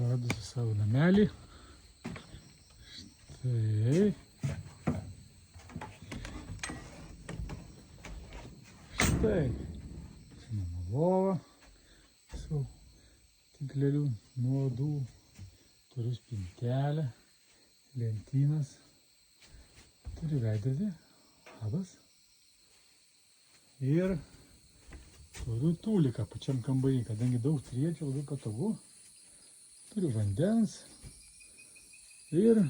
Paradusi savo namelį. Štai. Štai. Mano lova. Su tinkleliu nuodų. Turiu spintelę. Lentynas. Turiu veidrodį. Labas. Ir turiu tūliką pačiam kambarį, kadangi daug triedžių, labai patogu. Turiu vandens ir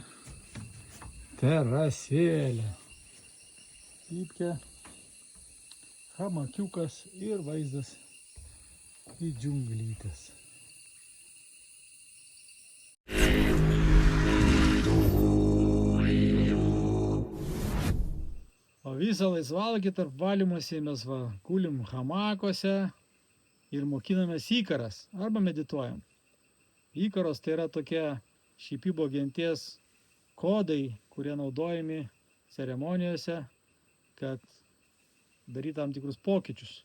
terasėlę. Pypkė, hamakiukas ir vaizdas į džiunglytes. O visą laisvalaikį tarp valymosi mes gulim hamakuose ir mokinamės įkaras arba medituojam. Įkaros tai yra tokie šipibo genties kodai, kurie naudojami ceremonijose, kad daryti tam tikrus pokyčius.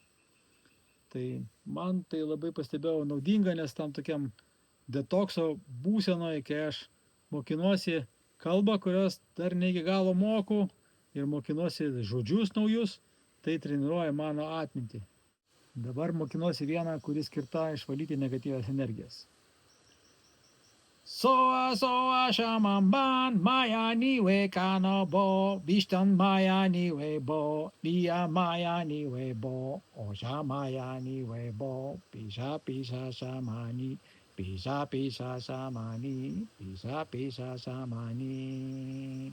Tai man tai labai pastebėjau naudinga, nes tam tokiam detokso būsenoje, kai aš mokinuosi kalbą, kurios dar ne iki galo moku, ir mokinuosi žodžius naujus, tai treniruoja mano atmintį. Dabar mokinuosi vieną, kuris skirta išvalyti negatyvias energijas. Soa, soa, shamamban, maya niwe kanobo, bishtan maya niwe bo, dia maya niwe bo, osha maya niwe bo, pisha, pisha, shamani, pisha, pisha, shamani, pisha, pisha, shamani.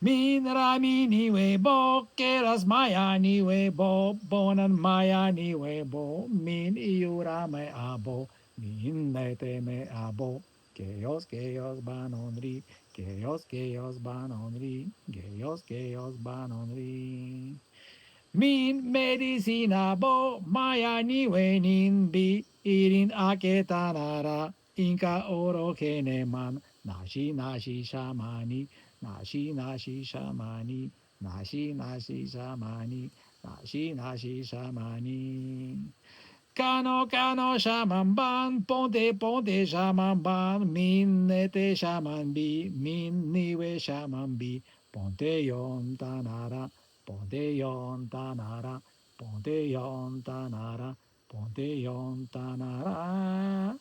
Min rami niwe bo, keras maya niwe bo, bonan maya niwe bo, min iurame abo, min nete me abo. Geos banonri, geos banonri, geos banonri. Min medicina bo, maya niwe ninbi, irin aketanara, inka oro keneman, nashi nashi shamani, nashi nashi shamani, nashi nashi shamani, nashi nashi shamani. Kano kano shaman ponte ponte shaman ban, min nete shaman bi, min niwe shaman bi, ponte yon tanara, ponte yon tanara, ponte yon tanara, ponte yon tanara.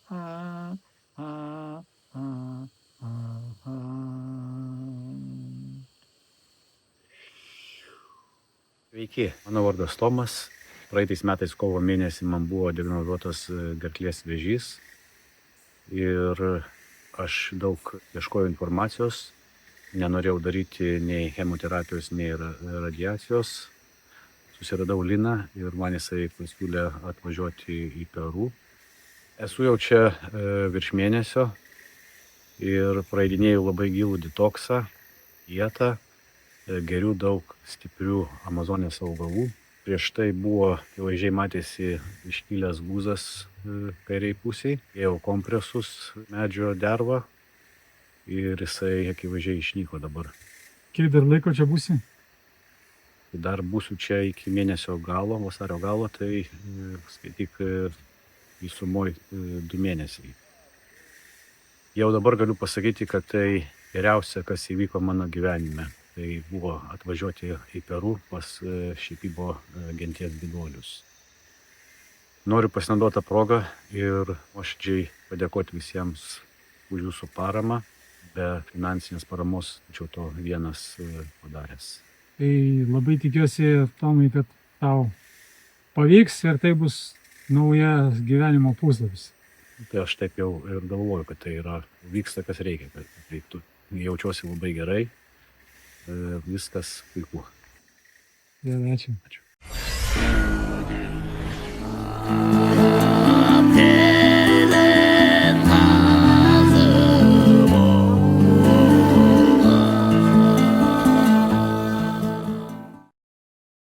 Sveiki, mano vardas Tomas. Praeitais metais kovo mėnesį man buvo diagnozuotas gerklės vėžys ir aš daug ieškojau informacijos, nenorėjau daryti nei chemoterapijos, nei radiacijos. Susiradau Liną ir man jisai pasiūlė atvažiuoti į Peru. Esu jau čia virš mėnesio ir praeidinėjau labai gilų detoksą, dietą, geriu daug stiprių Amazonės augalų. Prieš tai buvo akivaizdžiai matėsi iškilęs guzas kairiai pusiai, ėjau kompresus medžio dervą ir jisai akivaizdžiai išnyko dabar. Kiek dar laiko čia būsi? Dar būsiu čia iki mėnesio galo, vasario galo, tai skaityk visumoj 2 mėnesiai. Jau dabar galiu pasakyti, kad tai geriausia, kas įvyko mano gyvenime. Tai buvo atvažiuoti į Peru pas šipibo genties diduolius. Noriu pasinaudoti tą progą ir nuoširdžiai padėkoti visiems už jūsų paramą. Be finansinės paramos tačiau to vienas padaręs. Tai labai tikiuosi, Tomai, kad tau pavyks ir tai bus naujas gyvenimo puslapis. Tai aš taip jau ir galvoju, kad tai vyksta, kas reikia, kad reiktų. Jaučiuosi labai gerai. Viskas puiku. Ačiū. Ačiū.